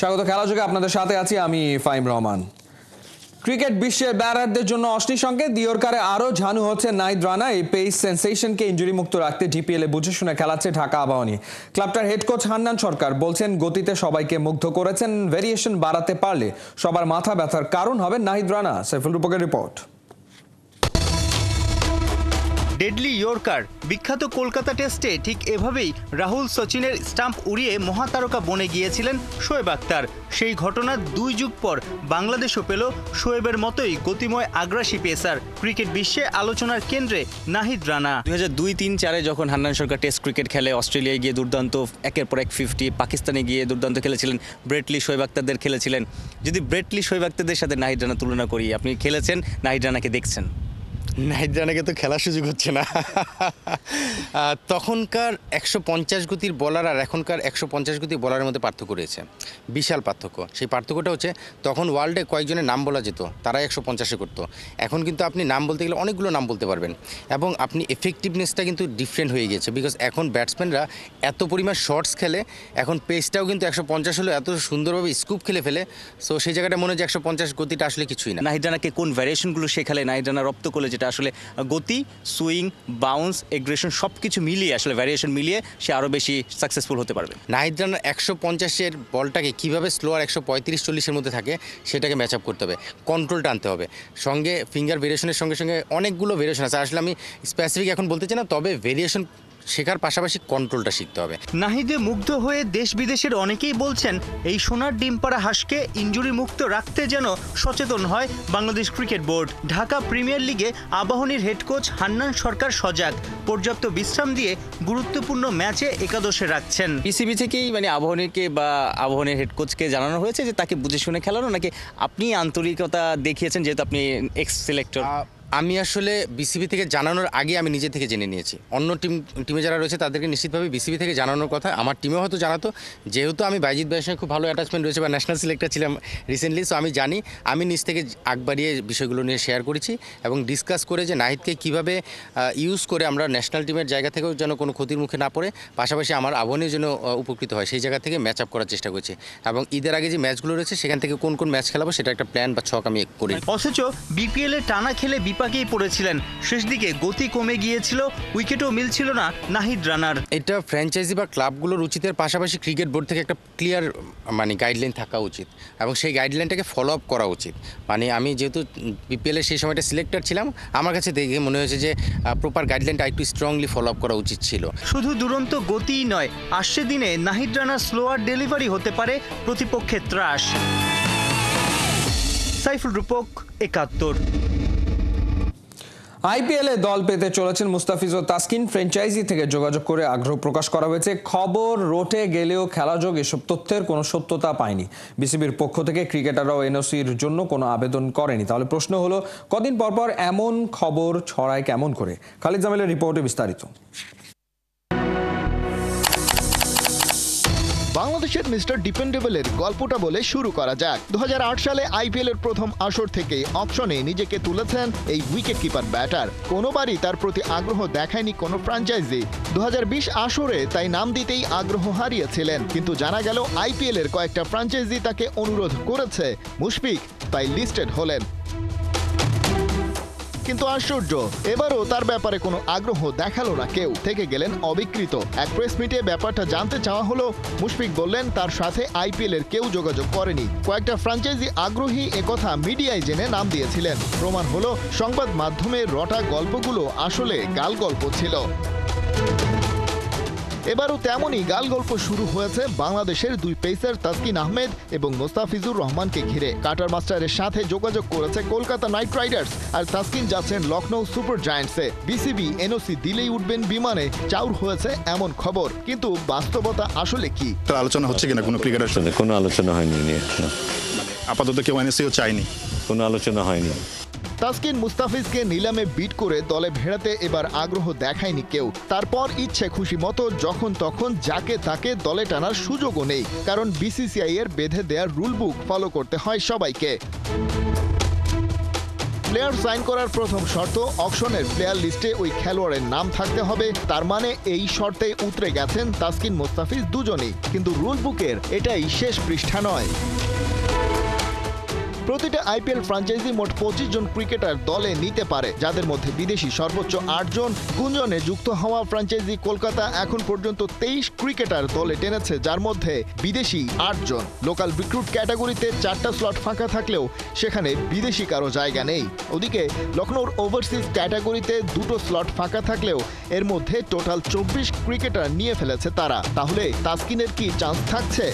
স্বাগত খেলা যোগে আপনাদের সাথে আছি আমি ফাইম রহমান। ক্রিকেট বিশ্বের ব্যাটারদের জন্য অশ্লীল সংকেত দিয়রকারে আরও ঝানু হচ্ছে নাহিদ রানা। এই পেস সেন্সেশনকে ইনজুরি মুক্ত রাখতে ডিপিএলে বুঝে শুনে খেলাচ্ছে ঢাকা আবাহনী। ক্লাবটার হেড কোচ হান্নান সরকার বলছেন গতিতে সবাইকে মুগ্ধ করেছেন, ভেরিয়েশন বাড়াতে পারলে সবার মাথা ব্যথার কারণ হবে নাহিদ রানা। সাইফুল রূপকের রিপোর্ট। ডেডলি ইয়র্কার বিখ্যাত কলকাতা টেস্টে ঠিক এভাবেই রাহুল সচিনের স্টাম্প উড়িয়ে মহাতারকা বনে গিয়েছিলেন শোয়েব আখতার। সেই ঘটনার 2 যুগ পর বাংলাদেশও পেল শোয়েবের মতোই গতিময় আগ্রাসী পেসার। ক্রিকেট বিশ্বে আলোচনার কেন্দ্রে নাহিদ রানা। 2002-3-4 যখন হান্নান সরকার টেস্ট ক্রিকেট খেলে, অস্ট্রেলিয়ায় গিয়ে দুর্দান্ত একের পর এক 50, পাকিস্তানে গিয়ে দুর্দান্ত খেলেছিলেন, ব্রেটলি শোয়েব আখতারদের খেলেছিলেন। যদি ব্রেটলি শোয়েব আখতারদের সাথে নাহিদ রানা তুলনা করি, আপনি খেলেছেন, নাহিদ রানাকে দেখছেন, নাহিদ রানাকে তো খেলার সুযোগ হচ্ছে না। তখনকার 150 গতির বলার আর এখনকার 150 গতির বলারের মধ্যে পার্থক্য রয়েছে, বিশাল পার্থক্য। সেই পার্থক্যটা হচ্ছে তখন ওয়ার্ল্ডে কয়েকজনের নাম বলা যেত, তারা 150-এ করতো। এখন কিন্তু আপনি নাম বলতে গেলে অনেকগুলো নাম বলতে পারবেন, এবং আপনি এফেক্টিভনেসটা কিন্তু ডিফারেন্ট হয়ে গেছে। বিকজ এখন ব্যাটসম্যানরা এত পরিমাণ শর্টস খেলে, এখন পেসটাও কিন্তু 150 হলেও এত সুন্দরভাবে স্কুপ খেলে ফেলে। সো সেই জায়গাটা মনে হয় যে 150 গতিটা আসলে কিছুই না। নাহিদ রানাকে কোন ভ্যারিয়েশনগুলো শেখালে নাহিদ রানা রপ্ত করলে, যেটা আসলে গতি, সুইং, বাউন্স, এগ্রেশন সব কিছু মিলিয়ে আসলে ভ্যারিয়েশন মিলিয়ে সে আরও বেশি সাকসেসফুল হতে পারবে। নাহিদ রানার 150-এর বলটাকে কীভাবে স্লো আর 135-40-এর মধ্যে থাকে সেটাকে ম্যাচ আপ করতে হবে, কন্ট্রোলটা আনতে হবে। সঙ্গে ফিঙ্গার ভেরিয়েশনের সঙ্গে সঙ্গে অনেকগুলো ভেরিয়েশন আছে, আসলে আমি স্পেসিফিক এখন বলতে চাই না, তবে ভেরিয়েশন শেখার পাশাপাশি কন্ট্রোলটা শিখতে হবে। নাহিদে মুগ্ধ হয়ে দেশ বিদেশের অনেকেই বলছেন এই সোনার ডিম পাড়া হাঁসকে ইনজুরি মুক্ত রাখতে যেন সচেতন হয় Bangladesh cricket board. Dhaka premier লিগে আবাহনীর হেড কোচ হান্নান সরকার সজাগ, পর্যাপ্ত বিশ্রাম দিয়ে গুরুত্বপূর্ণ ম্যাচে একাদশে রাখছেন। পিসিবি থেকেই আবাহনীকে বা আবাহনীর হেড কোচকে জানানো হয়েছে যে তাকে বুঝে শুনে খেলানো, নাকি আপনি আন্তরিকতা দেখিয়েছেন যেহেতু আপনি এক্স সিলেক্টর? আমি আসলে বিসিবি থেকে জানানোর আগে আমি নিজে থেকে জেনে নিয়েছি। অন্য টিমে যারা রয়েছে তাদেরকে নিশ্চিতভাবে বিসিবি থেকে জানানোর কথা, আমার টিমেও হয়তো জানাতো, যেহেতু আমি বাইজিৎ ভাইয়ের সঙ্গে খুব ভালো অ্যাটাচমেন্ট রয়েছে বা ন্যাশনাল সিলেক্টর ছিলাম রিসেন্টলি। সো আমি জানি, আমি নিজ থেকে আগ বাড়িয়ে বিষয়গুলো নিয়ে শেয়ার করেছি এবং ডিসকাস করে যে নাহিদকে কীভাবে ইউজ করে আমরা ন্যাশনাল টিমের জায়গা থেকেও যেন কোনো ক্ষতির মুখে না পড়ে, পাশাপাশি আমার আবাহনীর জন্য উপকৃত হয়, সেই জায়গা থেকে ম্যাচ আপ করার চেষ্টা করছি। এবং ঈদের আগে যে ম্যাচগুলো রয়েছে সেখান থেকে কোন কোন ম্যাচ খেলাবো সেটা একটা প্ল্যান বা ছক আমি করি। অথচ বিপিএলে টানা খেলে বিপাকেই পড়েছিলেন, শেষ দিকে গতি কমে গিয়েছিল, উইকেটও মিলছিল না নাহিদ রানার। এটা ফ্র্যাঞ্চাইজি বা ক্লাবগুলোর উচিতের পাশাপাশি ক্রিকেট বোর্ড থেকে একটা ক্লিয়ার গাইডলাইন থাকা উচিত এবং সেই গাইডলাইনটাকে ফলো আপ করা উচিত। আমি যেহেতু বিপিএলের সেই সময়টা সিলেক্টর ছিলাম, আমার কাছে দেখে মনে হয়েছে যে প্রপার গাইডলাইনটা একটু স্ট্রংলি ফলো আপ করা উচিত ছিল। শুধু দুরন্ত গতিই নয়, আসছে দিনে নাহিদ রানার স্লোয়ার ডেলিভারি হতে পারে প্রতিপক্ষের ত্রাস। সাইফুল রূপক, 71। আইপিএলে দল পেতে চলেছেন মুস্তাফিজ ও তাসকিন। ফ্র্যাঞ্চাইজি থেকে যোগাযোগ করে আগ্রহ প্রকাশ করা হয়েছে। খবর রটে গেলেও খেলাযোগ এসব তথ্যের কোনো সত্যতা পায়নি। বিসিবির পক্ষ থেকে ক্রিকেটাররাও এনওসির জন্য কোনো আবেদন করেনি। তাহলে প্রশ্ন হলো, কদিন পরপর এমন খবর ছড়ায় কেমন করে? খালিদ জামিলের রিপোর্টে বিস্তারিত। বাংলাদেশের মিস্টার ডিপেন্ডেবলের গল্পটা বলে শুরু করা যাক। 2008 সালে আইপিএল এর প্রথম আসর থেকেই অপশনে নিজেকে তুলেছেন এই উইকেট কিপার ব্যাটার। কোনোবারই তার প্রতি আগ্রহ দেখায়নি কোনো ফ্র্যাঞ্চাইজি। 2020 আসরে তাই নাম দিতেই আগ্রহ হারিয়েছিলেন, কিন্তু জানা গেল আইপিএল এর কয়েকটা ফ্র্যাঞ্চাইজি তাকে অনুরোধ করেছে। মুশফিক তাই লিস্টেড হলেন। কিন্তু আশ্চর্য, এবারও তার ব্যাপারে কোনো আগ্রহ দেখালো না কেউ, থেকে গেলেন অবিকৃত। এক প্রেস মিটে ব্যাপারটা জানতে চাওয়া হলো, মুশফিক বললেন তার সাথে আইপিএল এর কেউ যোগাযোগ করেনি। কয়েকটা ফ্র্যাঞ্চাইজি আগ্রহী একথা মিডিয়ায় জেনে নাম দিয়েছিলেন। প্রমাণ হলো সংবাদ মাধ্যমে রটা গল্পগুলো আসলে গাল গল্প ছিল। এবারও তেমনই গাল গল্প শুরু হয়েছে বাংলাদেশের দুই পেসার তাসকিন আহমেদ এবং মোস্তাফিজুর রহমানকে ঘিরে। কাটার মাস্টারের সাথে যোগাযোগ করেছে কলকাতা নাইট রাইডার্স, আর তাসকিন যাচ্ছেন লখনৌ সুপার জায়ান্টসে। বিসিবি এনওসি দিলেই উঠবেন বিমানে, চাউর হয়েছে এমন খবর। কিন্তু বাস্তবতা আসলে কি? আলোচনা হচ্ছে কিনা কোনো ক্রিকেটার সাথে? কোনো আলোচনা হয়নি, আপাতত কেউ এনওসিও চায়নি, কোনো আলোচনা হয়নি। তাসকিন মুস্তাফিজকে নিলামে বিট করে দলে ভেড়াতে এবার আগ্রহ দেখায়নি কেউ। তারপর ইচ্ছে খুশি মতো যখন তখন যাকে তাকে দলে টানার সুযোগও নেই, কারণ বিসিসিআই এর বেঁধে দেওয়ার রুল বুক ফলো করতে হয় সবাইকে। প্লেয়ার সাইন করার প্রথম শর্ত অকশনের প্লেয়ার লিস্টে ওই খেলোয়াড়ের নাম থাকতে হবে। তার মানে এই শর্তে উতরে গেছেন তাসকিন মোস্তাফিজ দুজনেই, কিন্তু রুল বুকের এটাই শেষ পৃষ্ঠা নয়। প্রতিটা আইপিএল ফ্র্যাঞ্চাইজি মোট 25 জন ক্রিকেটার দলে নিতে পারে, যাদের মধ্যে বিদেশি সর্বোচ্চ 8 জন। গুঞ্জনে যুক্ত হওয়া ফ্র্যাঞ্চাইজি কলকাতা এখন পর্যন্ত 23 ক্রিকেটার দলে টেনেছে, যার মধ্যে বিদেশি 8 জন। লোকাল রিক্রুট ক্যাটাগরিতে 4টা স্লট ফাঁকা থাকলেও সেখানে বিদেশি কারো জায়গা নেই। ওদিকে লখনৌর ওভারসিজ ক্যাটাগরিতে 2টো স্লট ফাঁকা থাকলেও এর মধ্যে টোটাল 24 ক্রিকেটার নিয়ে ফেলেছে তারা। তাহলে তাসকিনের কি চান্স থাকছে?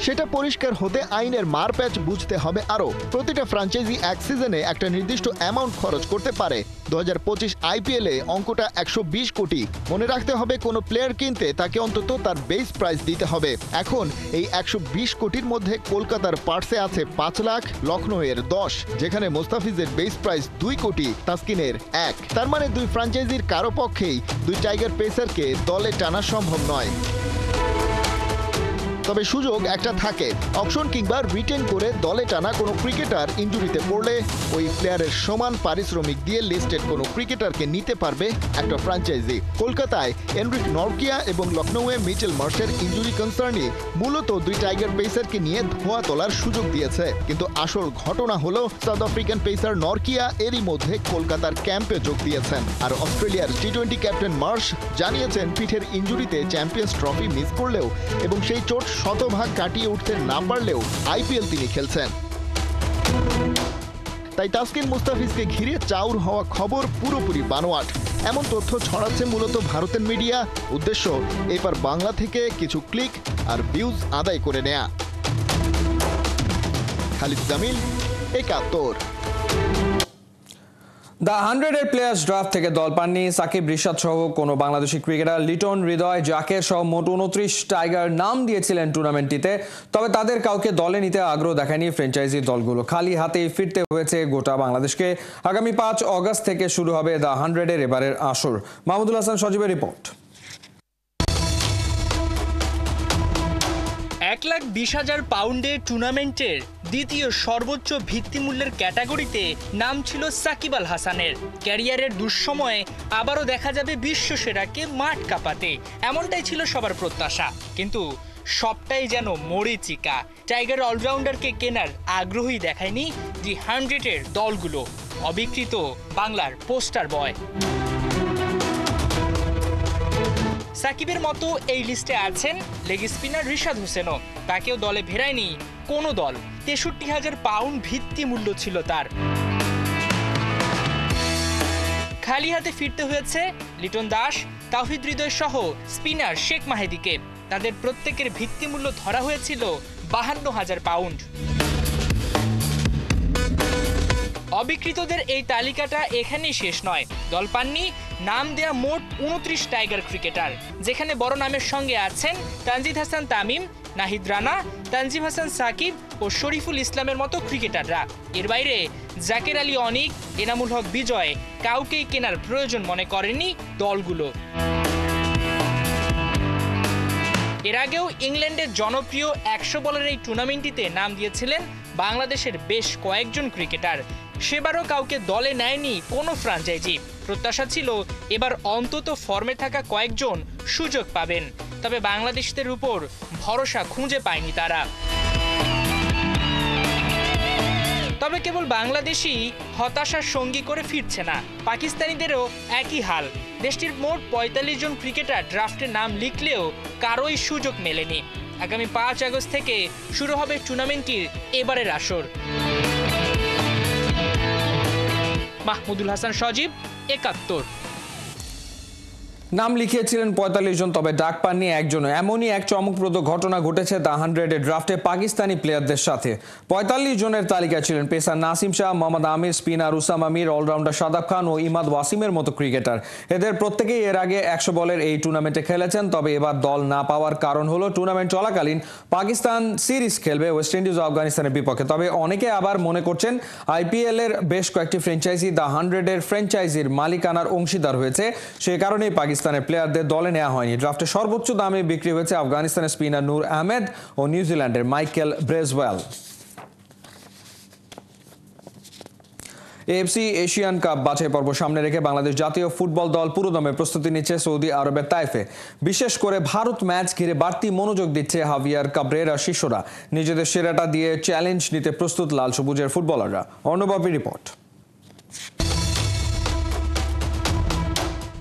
সেটা পরিষ্কার হতে আইনের মারপ্যাচ বুঝতে হবে আরও। প্রতিটা ফ্র্যাঞ্চাইজি এক সিজনে একটা নির্দিষ্ট অ্যামাউন্ট খরচ করতে পারে। 2025 আইপিএলে অঙ্কটা 120 কোটি। মনে রাখতে হবে কোনো প্লেয়ার কিনতে তাকে অন্তত তার বেস প্রাইস দিতে হবে। এখন এই 120 কোটির মধ্যে কলকাতার পার্সে আছে 5 লাখ, লখনৌয়ের 10, যেখানে মোস্তাফিজের বেস প্রাইস 2 কোটি, তাসকিনের 1। তার মানে দুই ফ্র্যাঞ্চাইজির কারো পক্ষেই দুই টাইগার পেসারকে দলে টানা সম্ভব নয়। তবে সুযোগ একটা থাকে, অকশন কিংবা রিটেন করে দলে টানা কোনো ক্রিকেটার ইনজুরিতে পড়লে ওই প্লেয়ারের সমান পারিশ্রমিক দিয়ে লিস্টেড কোনো ক্রিকেটারকে নিতে পারবে একটা ফ্র্যাঞ্চাইজি। কলকাতায় এনরিক নরকিয়া এবং লখনৌয়ে মিচেল মার্শের ইনজুরি কনসার্নই মূলত দুই টাইগার পেসারকে নিয়ে ধোঁয়া তোলার সুযোগ দিয়েছে। কিন্তু আসল ঘটনা হলো সাউথ আফ্রিকান পেসার নরকিয়া এরই মধ্যে কলকাতার ক্যাম্পে যোগ দিয়েছেন। আর অস্ট্রেলিয়ার টি-20 ক্যাপ্টেন মার্শ জানিয়েছেন পিঠের ইনজুরিতে চ্যাম্পিয়ন্স ট্রফি মিস করলেও এবং সেই চোট শতভাগ কাটিয়ে উঠতে না পারলেও আইপিএল তিনি খেলছেন। তাই তাসকিন মুস্তাফিজকে ঘিরে চাউর হওয়া খবর পুরোপুরি বানোয়াট। এমন তথ্য ছড়াচ্ছে মূলত ভারতের মিডিয়া, উদ্দেশ্য এবার বাংলা থেকে কিছু ক্লিক আর ভিউজ আদায় করে নেয়া। খালিদ জামিল, একাত্তর। দ্য 100-এর প্লেয়ার্স ড্রাফট থেকে দল পাননি সাকিব, রিশাদ সহ কোনো বাংলাদেশি ক্রিকেটার। লিটন, হৃদয়, জাকের সহ মোট 29 টাইগার নাম দিয়েছিলেন টুর্নামেন্টটিতে, তবে তাদের কাউকে দলে নিতে আগ্রহ দেখায়নি ফ্র্যাঞ্চাইজি দলগুলো। খালি হাতেই ফিরতে হয়েছে গোটা বাংলাদেশকে। আগামী 5 অগস্ট থেকে শুরু হবে দ্য 100-এর এবারের আসর। মাহমুদুল হাসান সজীবের রিপোর্ট। 1,20,000 পাউন্ডের টুর্নামেন্টের দ্বিতীয় সর্বোচ্চ ভিত্তিমূল্যের ক্যাটাগরিতে নাম ছিল সাকিব আল হাসানের। ক্যারিয়ারের দুঃসময়ে আবারও দেখা যাবে বিশ্বসেরাকে মাঠ কাঁপাতে, এমনটাই ছিল সবার প্রত্যাশা। কিন্তু সবটাই যেন মরীচিকা। টাইগার অলরাউন্ডারকে কেনার আগ্রহই দেখায়নি দি 100-এর দলগুলো। অবিকৃত বাংলার পোস্টার বয়। সাকিবের মতো এই লিস্টে আছেন লেগ স্পিনার রিশাদ হোসেনও। তাকেও দলে ফেরায়নি কোনো দল। 63,000 পাউন্ড ভিত্তি মূল্য ছিল তার। খালি হাতে ফিরতে হয়েছে লিটন দাস, তাওহিদ হৃদয় সহ স্পিনার শেখ মাহেদীকে। তাদের প্রত্যেকের ভিত্তি মূল্য ধরা হয়েছিল 52,000 পাউন্ড। অবিকৃতদের এই তালিকাটা এখানেই শেষ নয়। দল পাননি নাম দেয়া মোট 29 টাইগার ক্রিকেটার, যেখানে বড় নামের সঙ্গে আছেন তানজিদ হাসান তামিম, নাহিদ রানা, তানজিম হাসান সাকিব ও শরীফুল ইসলামের মতো ক্রিকেটাররা। এর বাইরে জাকের আলী অনিক, এনামুল হক বিজয় কাউকেই কেনার প্রয়োজন মনে করেনি দলগুলো। এর আগেও ইংল্যান্ডের জনপ্রিয় 100 বলের এই টুর্নামেন্টটিতে নাম দিয়েছিলেন বাংলাদেশের বেশ কয়েকজন ক্রিকেটার। সেবারও কাউকে দলে নেয়নি কোনো ফ্র্যাঞ্চাইজি। প্রত্যাশা ছিল এবার অন্তত ফর্মে থাকা কয়েকজন সুযোগ পাবেন, তবে বাংলাদেশিদের উপর ভরসা খুঁজে পায়নি তারা। তবে কেবল বাংলাদেশই হতাশার সঙ্গী করে ফিরছে না, পাকিস্তানিদেরও একই হাল। দেশটির মোট 45 জন ক্রিকেটার ড্রাফটে নাম লিখলেও কারোই সুযোগ মেলেনি। আগামী 5 আগস্ট থেকে শুরু হবে টুর্নামেন্টটির এবারের আসর। মাহমুদুল হাসান সজীব, একাত্তর। নাম লিখিয়েছিলেন 45 জন, তবে ডাক পাননি একজনও। এমনই এক চমকপ্রদ ঘটনা ঘটেছে দ্য 100-এর ড্রাফটে পাকিস্তানি প্লেয়ারদের সাথে। 45 জনের তালিকায় ছিলেন পেসার নাসিম শাহ, মোহাম্মদ আমির, স্পিনার উসাম আমির, অলরাউন্ডার শাদাব খান ও ইমাদ ওয়াসিমের মতো ক্রিকেটার। এদের প্রত্যেকেই এর আগে 100 বলের এই টুর্নামেন্টে খেলেছেন। তবে এবার দল না পাওয়ার কারণ হলো টুর্নামেন্ট চলাকালীন পাকিস্তান সিরিজ খেলবে ওয়েস্ট ইন্ডিজ ও আফগানিস্তানের বিপক্ষে। তবে অনেকে আবার মনে করছেন আইপিএল এর বেশ কয়েকটি ফ্র্যাঞ্চাইজি দ্য 100-এর ফ্র্যাঞ্চাইজির মালিকানার অংশীদার হয়েছে, সে কারণেই পাকিস্তানের প্লেয়ারদের দলে নেওয়া হয়নি। ড্রাফটে সর্বোচ্চ দামে বিক্রি হয়েছে আফগানিস্তানের স্পিনার নূর আহমেদ ও নিউজিল্যান্ডের মাইকেল ব্রেজওয়েল। এএফসি এশিয়ান কাপ বাছাই পর্ব সামনে রেখে বাংলাদেশ জাতীয় ফুটবল দল পুরোদমে প্রস্তুতি নিচ্ছে সৌদি আরবের তাইফে। বিশেষ করে ভারত ম্যাচ ঘিরে বাড়তি মনোযোগ দিচ্ছে হাভিয়ার কাবরেরা শিষ্যরা। নিজেদের সেরাটা দিয়ে চ্যালেঞ্জ নিতে প্রস্তুত লাল সবুজের ফুটবলাররা। অর্ণবাবী রিপোর্ট।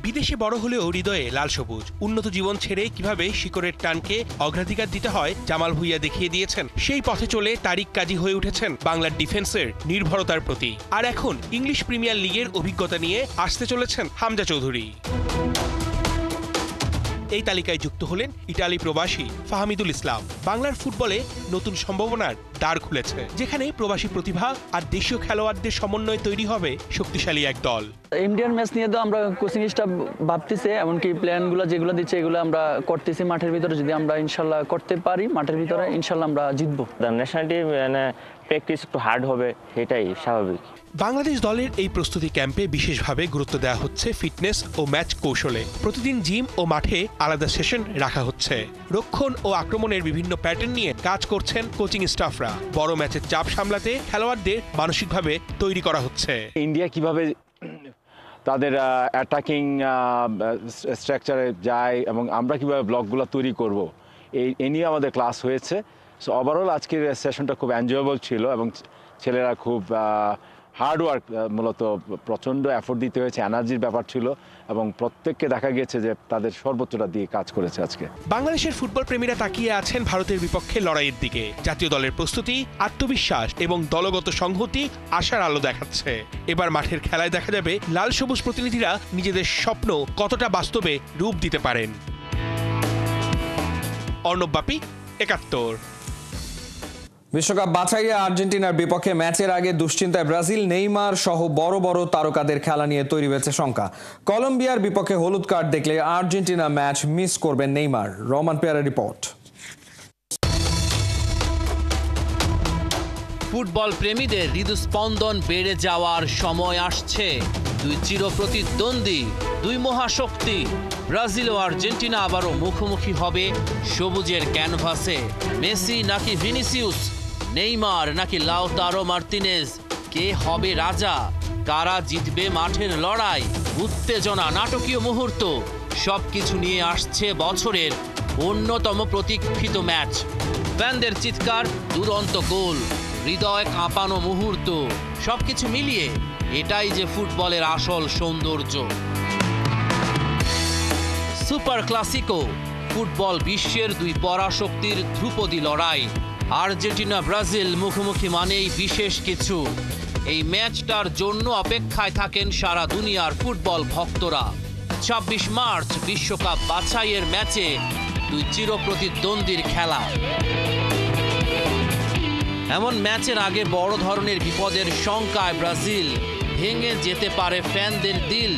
বিদেশে বড় হলেও হৃদয়ে লাল সবুজ। উন্নত জীবন ছেড়ে কিভাবে শিকড়ের টানকে অগ্রাধিকার দিতে হয় জামাল ভুঁইয়া দেখিয়ে দিয়েছেন। সেই পথে চলে তারিক কাজী হয়ে উঠেছেন বাংলার ডিফেন্সের নির্ভরতার প্রতি। আর এখন ইংলিশ প্রিমিয়ার লিগের অভিজ্ঞতা নিয়ে আসতে চলেছেন হামজা চৌধুরী। এই তালিকায় যুক্ত হলেন ইটালি প্রবাসী ফাহমিদুল ইসলাম। বাংলার ফুটবলে নতুন সম্ভাবনার দ্বার খুলেছে, যেখানে প্রবাসী প্রতিভা আর দেশীয় খেলোয়াড়দের সমন্বয়ে তৈরি হবে শক্তিশালী এক দল। ইন্ডিয়ান ম্যাচ নিয়ে তো আমরা কোচিং স্টাফ ভাবতেছি, এমনকি প্ল্যানগুলো যেগুলো দিচ্ছে এগুলো আমরা করতেছি মাঠের ভিতরে। যদি আমরা ইনশাল্লাহ করতে পারি মাঠের ভিতরে, ইনশাল্লাহ আমরা জিতবো। ন্যাশনাল টিম প্র্যাকটিস একটু হার্ড হবে, সেটাই স্বাভাবিক। বাংলাদেশ দলের এই প্রস্তুতি ক্যাম্পে বিশেষভাবে গুরুত্ব দেওয়া হচ্ছে ফিটনেস ও ম্যাচ কৌশলে। প্রতিদিন জিম ও মাঠে আলাদা সেশন রাখা হচ্ছে। রক্ষণ ও আক্রমণের বিভিন্ন প্যাটার্ন নিয়ে কাজ করছেন কোচিং স্টাফরা। বড় ম্যাচের চাপ সামলাতে খেলোয়াড়দের মানসিকভাবে তৈরি করা হচ্ছে। ইন্ডিয়া কিভাবে তাদের অ্যাটাকিং স্ট্রাকচারে যায় এবং আমরা কিভাবে ব্লকগুলো তৈরি করব, এই নিয়ে আমাদের ক্লাস হয়েছে। সো ওভারঅল আজকের সেশনটা খুব এনজয়েবল ছিল এবং ছেলেরা খুব হার্ডওয়ার্ক, মূলত প্রচণ্ড এফোর্ট দিতে হয়েছে, এনার্জির ব্যাপার ছিল এবং প্রত্যেককে দেখা গেছে যে তাদের সর্বোচ্চটা দিয়ে কাজ করেছে আজকে। বাংলাদেশের ফুটবল প্রেমীরা তাকিয়ে আছেন ভারতের বিপক্ষে লড়াইয়ের দিকে। জাতীয় দলের প্রস্তুতি, আত্মবিশ্বাস এবং দলগত সংহতি আশার আলো দেখাচ্ছে। এবার মাঠের খেলায় দেখা যাবে লাল সবুজ প্রতিনিধিরা নিজেদের স্বপ্ন কতটা বাস্তবে রূপ দিতে পারেন। অর্ণবাপী, ৭১। বিশ্বকাপ বাছাইয়ে আর্জেন্টিনার বিপক্ষে ম্যাচের আগে দুশ্চিন্তায় ব্রাজিল। নেইমার সহ বড় বড় তারকাদের খেলা নিয়ে তৈরি হয়েছে শঙ্কা। কলম্বিয়ার বিপক্ষে হলুদ কার্ড দেখলে আর্জেন্টিনা ম্যাচ মিস করবেন নেইমার। রহমান পেয়ারের রিপোর্ট। ফুটবল প্রেমীদের হৃদস্পন্দন বেড়ে যাওয়ার সময় আসছে। দুই চিরপ্রতিদ্বন্দ্বী, দুই মহাশক্তি ব্রাজিল ও আর্জেন্টিনা আবারও মুখোমুখি হবে সবুজের ক্যানভাসে। মেসি নাকি ভিনিসিউস, নেইমার নাকি লাউতারো মার্তিনেজ, কে হবে রাজা? কারা জিতবে মাঠের লড়াই? উত্তেজনা, নাটকীয় মুহূর্ত, সবকিছু নিয়ে আসছে বছরের অন্যতম প্রতীক্ষিত ম্যাচ। ফ্যানদের চিৎকার, দুরন্ত গোল, হৃদয় কাঁপানো মুহূর্ত, সবকিছু মিলিয়ে এটাই যে ফুটবলের আসল সৌন্দর্য। সুপার ক্লাসিকো, ফুটবল বিশ্বের দুই পরাশক্তির ধ্রুপদী লড়াই। আর্জেন্টিনা ব্রাজিল মুখোমুখি মানেই বিশেষ কিছু। এই ম্যাচটার জন্য অপেক্ষায় থাকেন সারা দুনিয়ার ফুটবল ভক্তরা। ২৬ মার্চ বিশ্বকাপ বাছাইয়ের ম্যাচে দুই চিরপ্রতিদ্বন্দ্বীর খেলা। এমন ম্যাচের আগে বড় ধরনের বিপদের শঙ্কায় ব্রাজিল। ভেঙে যেতে পারে ফ্যানদের দিল।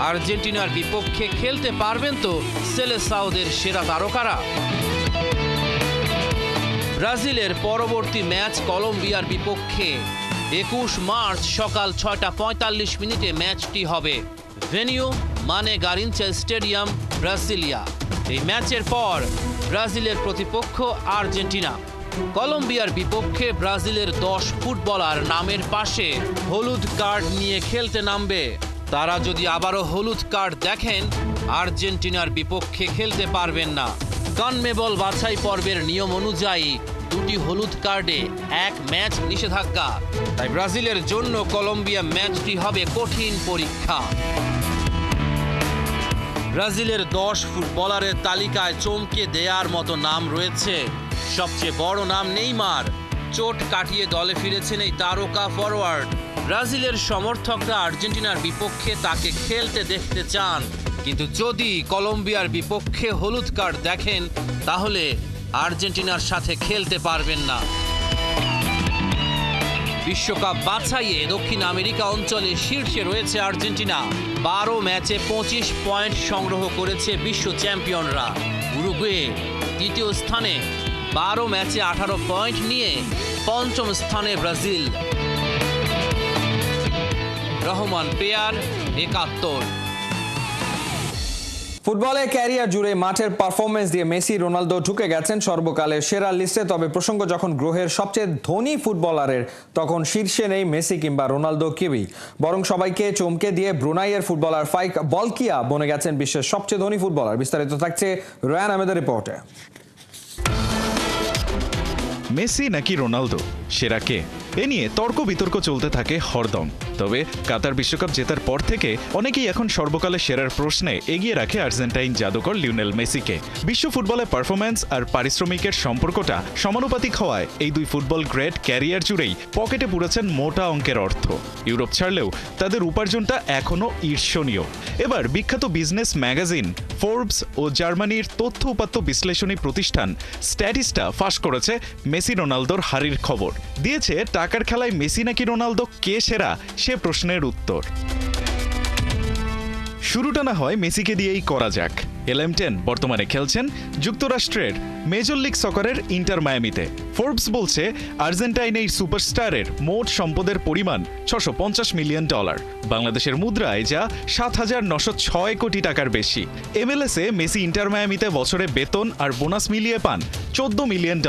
আর্জেন্টিনার বিপক্ষে খেলতে পারবেন তো সেলেসাওদের সেরা তারকারা? ব্রাজিলের পরবর্তী ম্যাচ কলম্বিয়ার বিপক্ষে ২১ মার্চ সকাল ৬টা ৪৫ ম্যাচটি হবে। ভেনিউ মানে গারিনচা স্টেডিয়াম, ব্রাসিলিয়া। এই ম্যাচের পর ব্রাজিলের প্রতিপক্ষ আর্জেন্টিনা। কলম্বিয়ার বিপক্ষে ব্রাজিলের ১০ ফুটবলার নামের পাশে হলুদ কার্ড নিয়ে খেলতে নামবে। তারা যদি আবারও হলুদ কার্ড দেখেন, আর্জেন্টিনার বিপক্ষে খেলতে পারবেন না। কনমেবল বাছাই পর্বের নিয়ম অনুযায়ী দুটি হলুদ কার্ডে এক ম্যাচ নিষেধাজ্ঞা। তাই ব্রাজিলের জন্য কলম্বিয়া ম্যাচটি হবে কঠিন পরীক্ষা। ব্রাজিলের ১০ ফুটবলারের তালিকায় চমকে দেয়ার মতো নাম রয়েছে। সবচেয়ে বড় নাম নেইমার। চোট কাটিয়ে দলে ফিরেছেন এই তারকা ফরওয়ার্ড। ব্রাজিলের সমর্থকরা আর্জেন্টিনার বিপক্ষে তাকে খেলতে দেখতে চান, কিন্তু যদি কলম্বিয়ার বিপক্ষে হলুদ কার্ড দেখেন তাহলে আর্জেন্টিনার সাথে খেলতে পারবেন না। বিশ্বকাপ বাছাইয়ে দক্ষিণ আমেরিকা অঞ্চলে শীর্ষে রয়েছে আর্জেন্টিনা। ১২ ম্যাচে ২৫ পয়েন্ট সংগ্রহ করেছে বিশ্ব চ্যাম্পিয়নরা। উরুগুয়ে দ্বিতীয় স্থানে ১২ ম্যাচে ১৮ পয়েন্ট নিয়ে পঞ্চম স্থানে ব্রাজিল। রহমান পেয়ার, ৭১। ফুটবলে ক্যারিয়ার জুড়ে মাঠের পারফরমেন্স দিয়ে মেসি রোনালদো ঢুকে গেছেন সর্বকালের সেরা লিস্টে। তবে প্রসঙ্গ যখন গ্রহের সবচেয়ে ধনী ফুটবলারের, তখন শীর্ষে নেই মেসি কিংবা রোনালদো কেউই। বরং সবাইকে চমকে দিয়ে ব্রুনাইয়ের ফুটবলার ফাইক বলকিয়া বনে গেছেন বিশ্বের সবচেয়ে ধনী ফুটবলার। বিস্তারিত থাকছে রায়ান আহমেদের রিপোর্টে। মেসি নাকি রোনালদো, সেরা কে? এ নিয়ে তর্ক বিতর্ক চলতে থাকে হরদম। তবে কাতার বিশ্বকাপ জেতার পর থেকে অনেকেই এখন সর্বকালের সেরার প্রশ্নে এগিয়ে রাখে আর্জেন্টাইন জাদুকর লিওনেল মেসিকে। বিশ্ব ফুটবলে পারফরম্যান্স আর পারিশ্রমিকের সম্পর্কটা সমানুপাতিক হওয়ায় এই দুই ফুটবল গ্রেট ক্যারিয়ার জুড়েই পকেটে পুরেছেন মোটা অঙ্কের অর্থ। ইউরোপ ছাড়লেও তাদের উপার্জনটা এখনও ঈর্ষণীয়। এবার বিখ্যাত বিজনেস ম্যাগাজিন ফোর্বস ও জার্মানির তথ্য উপাত্ত বিশ্লেষণী প্রতিষ্ঠান স্ট্যাটিস্টা ফাঁস করেছে মেসি রোনালদোর হারির খবর। দিয়েছে টাকার খেলায় মেসি নাকি রোনালদো কে সেরা সে প্রশ্নের উত্তর। শুরুটা না হয় মেসিকে দিয়েই করা যাক। LM10 বর্তমানে খেলছেন যুক্তরাষ্ট্রের মেজর লিগ সকারের ইন্টার মায়ামিতে। ফোর্বস বলছে আর্জেন্টাইন এই সুপারস্টারের মোট সম্পদের পরিমাণ $650 মিলিয়ন, বাংলাদেশের মুদ্রায় যা 7,906 কোটি টাকার বেশি। MLS এ মেসি ইন্টার মায়ামিতে বছরে বেতন আর বোনাস মিলিয়ে পান $14 মিলিয়ন।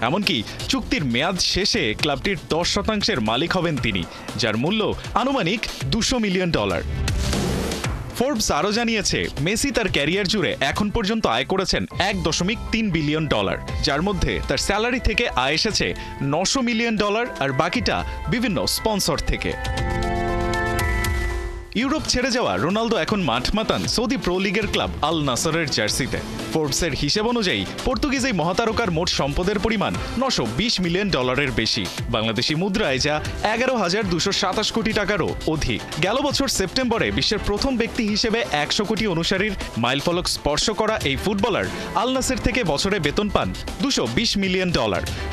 এমনকি চুক্তির মেয়াদ শেষে ক্লাবটির 10% মালিক হবেন তিনি, যার মূল্য আনুমানিক $200 মিলিয়ন। ফোর্বস আরও জানিয়েছে মেসি তার ক্যারিয়ার জুড়ে এখন পর্যন্ত আয় করেছেন $1.3 বিলিয়ন, যার মধ্যে তার স্যালারি থেকে আয় এসেছে $900 মিলিয়ন আর বাকিটা বিভিন্ন স্পন্সর থেকে। ইউরোপ ছেড়ে যাওয়া রোনালদো এখন মাঠ মাতান সৌদি প্রো লিগের ক্লাব আল নাসরের জার্সিতে। ফোর্বসের হিসেব অনুযায়ী পর্তুগিজ এই মহাতারকার মোট সম্পদের পরিমাণ $920 মিলিয়ন বেশি, বাংলাদেশি মুদ্রায় যা 11,227 কোটি টাকারও অধিক। গেল বছর সেপ্টেম্বরে বিশ্বের প্রথম ব্যক্তি হিসেবে 100 কোটি অনুসারীর মাইলফলক স্পর্শ করা এই ফুটবলার আল নাসের থেকে বছরে বেতন পান $220 মিলিয়ন।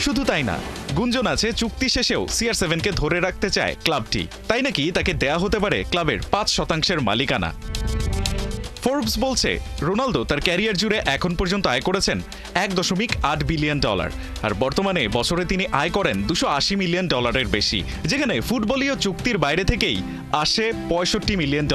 শুধু তাই না, গুঞ্জন আছে চুক্তি শেষেও CR7কে ধরে রাখতে চায় ক্লাবটি, তাই নাকি তাকে দেয়া হতে পারে ক্লাবের 5% মালিকানা। ফোর্বস বলছে রোনালদো তার ক্যারিয়ার জুড়ে এখন পর্যন্ত আয় করেছেন $1.8 বিলিয়ন, আর বর্তমানে বছরে তিনি আয় করেন $280 মিলিয়ন বেশি, যেখানে ফুটবলীয় চুক্তির বাইরে থেকেই আসে $65 মিলিয়ন।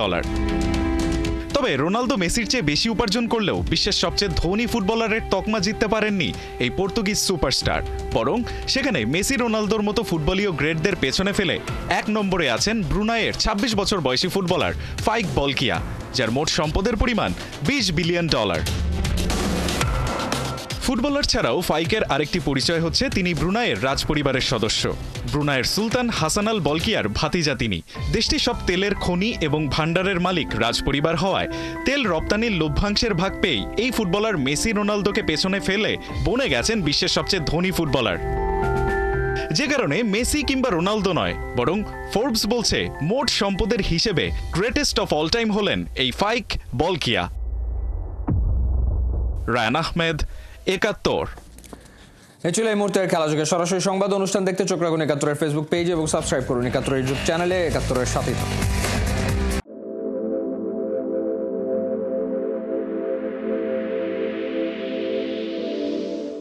তবে রোনালদো মেসির চেয়ে বেশি উপার্জন করলেও বিশ্বের সবচেয়ে ধনী ফুটবলারের তকমা জিততে পারেননি এই পর্তুগিজ সুপারস্টার। বরং সেখানে মেসি রোনালদোর মতো ফুটবলীয় গ্রেটদের পেছনে ফেলে 1 নম্বরে আছেন ব্রুনাইয়ের 26 বছর বয়সী ফুটবলার ফাইক বলকিয়া, যার মোট সম্পদের পরিমাণ $20 বিলিয়ন। ফুটবলার ছাড়াও ফাইকের আরেকটি পরিচয় হচ্ছে তিনি ব্রুনাইয়ের রাজপরিবারের সদস্য। ব্রুনাইয়ের সুলতান হাসান আল বলকিয়ার ভাতিজা তিনি। দেশটির সব তেলের খনি এবং ভান্ডারের মালিক রাজপরিবার হওয়ায় তেল রপ্তানির লভ্যাংশের ভাগ পেয়েই এই ফুটবলার মেসি রোনালদোকে পেছনে ফেলে বনে গেছেন বিশ্বের সবচেয়ে ধনী ফুটবলার। যে কারণে মেসি কিংবা রোনালদো নয়, বরং ফোর্বস বলছে মোট সম্পদের হিসেবে গ্রেটেস্ট অফ অল টাইম হলেন এই ফাইক বলকিয়া। রায়ান আহমেদ, 71। এই ছিল এই মুহূর্তের খেলাযোগের সরাসরি সংবাদ অনুষ্ঠান দেখতে চোখ রাখুন 71-এর ফেসবুক পেজ এবং সাবস্ক্রাইব করুন 71-এর ইউটিউব চ্যানেলে। 71-এর সাথেই থাকুন।